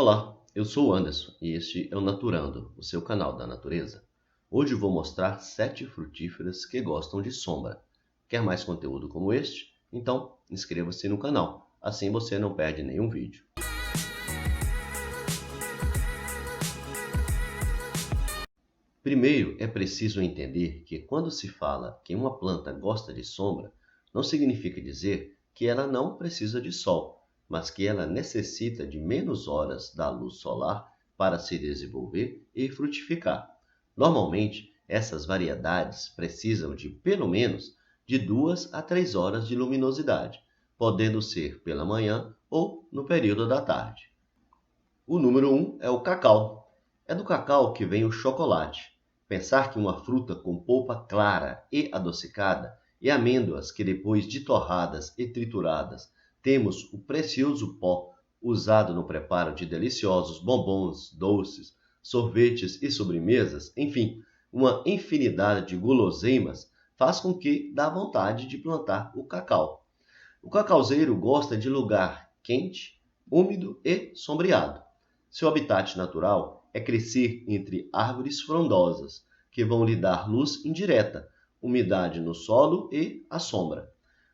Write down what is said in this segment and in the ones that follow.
Olá, eu sou o Anderson e este é o Naturando, o seu canal da natureza. Hoje vou mostrar 7 frutíferas que gostam de sombra. Quer mais conteúdo como este? Então inscreva-se no canal, assim você não perde nenhum vídeo. Primeiro é preciso entender que quando se fala que uma planta gosta de sombra, não significa dizer que ela não precisa de sol, mas que ela necessita de menos horas da luz solar para se desenvolver e frutificar. Normalmente, essas variedades precisam de pelo menos de 2 a 3 horas de luminosidade, podendo ser pela manhã ou no período da tarde. O número 1 é o cacau. É do cacau que vem o chocolate. Pensar que uma fruta com polpa clara e adocicada e amêndoas que depois de torradas e trituradas temos o precioso pó usado no preparo de deliciosos bombons, doces, sorvetes e sobremesas, enfim, uma infinidade de guloseimas, faz com que dá vontade de plantar o cacau. O cacauzeiro gosta de lugar quente, úmido e sombreado. Seu habitat natural é crescer entre árvores frondosas, que vão lhe dar luz indireta, umidade no solo e a sombra.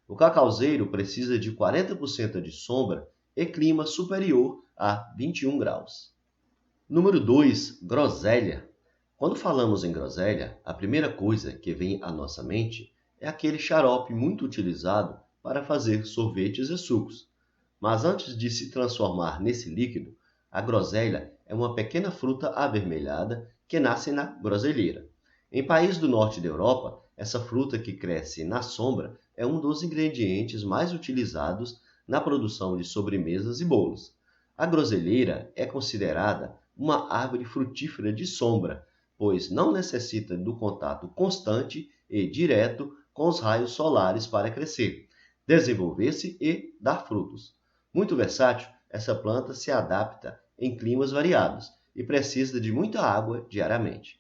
O cacauzeiro precisa de 40% de sombra e clima superior a 21 graus. Número 2, groselha. Quando falamos em groselha, a primeira coisa que vem à nossa mente é aquele xarope muito utilizado para fazer sorvetes e sucos. Mas antes de se transformar nesse líquido, a groselha é uma pequena fruta avermelhada que nasce na groselheira. Em países do norte da Europa, essa fruta que cresce na sombra é um dos ingredientes mais utilizados na produção de sobremesas e bolos. A groselheira é considerada uma árvore frutífera de sombra, pois não necessita do contato constante e direto com os raios solares para crescer, desenvolver-se e dar frutos. Muito versátil, essa planta se adapta em climas variados e precisa de muita água diariamente.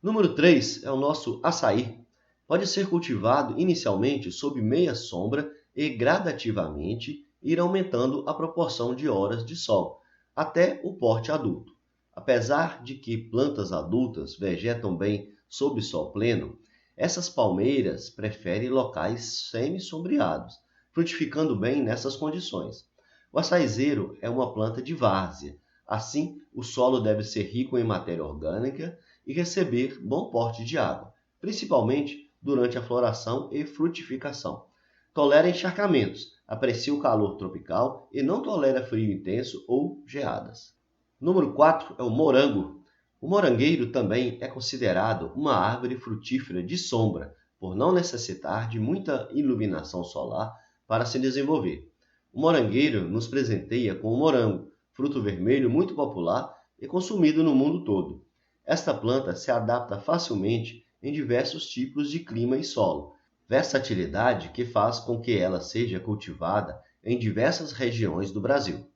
Número 3 é o nosso açaí. Pode ser cultivado inicialmente sob meia sombra e gradativamente ir aumentando a proporção de horas de sol, até o porte adulto. Apesar de que plantas adultas vegetam bem sob sol pleno, essas palmeiras preferem locais semi-sombreados, frutificando bem nessas condições. O açaizeiro é uma planta de várzea. Assim, o solo deve ser rico em matéria orgânica e receber bom porte de água, principalmente durante a floração e frutificação. Tolera encharcamentos, aprecia o calor tropical e não tolera frio intenso ou geadas. Número 4 é o morango. O morangueiro também é considerado uma árvore frutífera de sombra, por não necessitar de muita iluminação solar para se desenvolver. O morangueiro nos presenteia com o morango, fruto vermelho muito popular e consumido no mundo todo. Esta planta se adapta facilmente em diversos tipos de clima e solo, versatilidade que faz com que ela seja cultivada em diversas regiões do Brasil.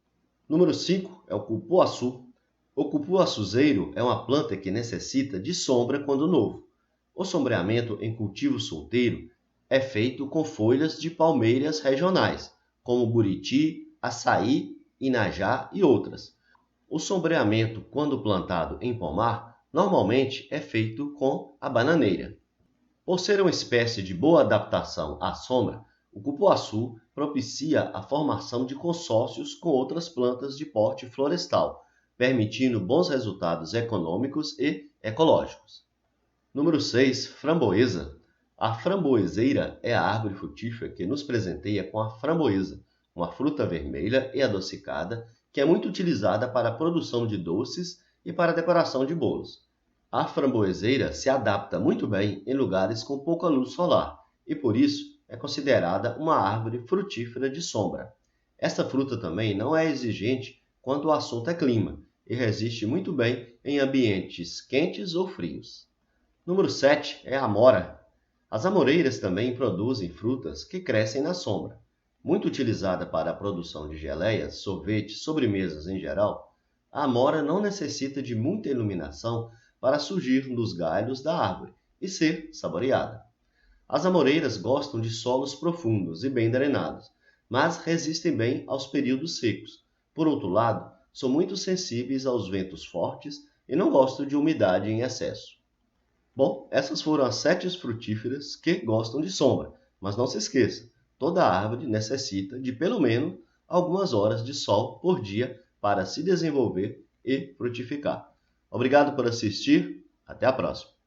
Número 5 é o cupuaçu. O cupuaçuzeiro é uma planta que necessita de sombra quando novo. O sombreamento em cultivo solteiro é feito com folhas de palmeiras regionais, como buriti, açaí, inajá e outras. O sombreamento, quando plantado em pomar, normalmente é feito com a bananeira. Por ser uma espécie de boa adaptação à sombra, o cupuaçu propicia a formação de consórcios com outras plantas de porte florestal, permitindo bons resultados econômicos e ecológicos. Número 6, framboesa. A framboeseira é a árvore frutífera que nos presenteia com a framboesa, uma fruta vermelha e adocicada que é muito utilizada para a produção de doces e para a decoração de bolos. A framboeseira se adapta muito bem em lugares com pouca luz solar e, por isso, é considerada uma árvore frutífera de sombra. Esta fruta também não é exigente quando o assunto é clima e resiste muito bem em ambientes quentes ou frios. Número 7 é a amora. As amoreiras também produzem frutas que crescem na sombra. Muito utilizada para a produção de geleias, sorvetes, sobremesas em geral, a amora não necessita de muita iluminação para surgir nos galhos da árvore e ser saboreada. As amoreiras gostam de solos profundos e bem drenados, mas resistem bem aos períodos secos. Por outro lado, sou muito sensíveis aos ventos fortes e não gosto de umidade em excesso. Bom, essas foram as 7 frutíferas que gostam de sombra, mas não se esqueça, toda árvore necessita de pelo menos algumas horas de sol por dia para se desenvolver e frutificar. Obrigado por assistir, até a próxima!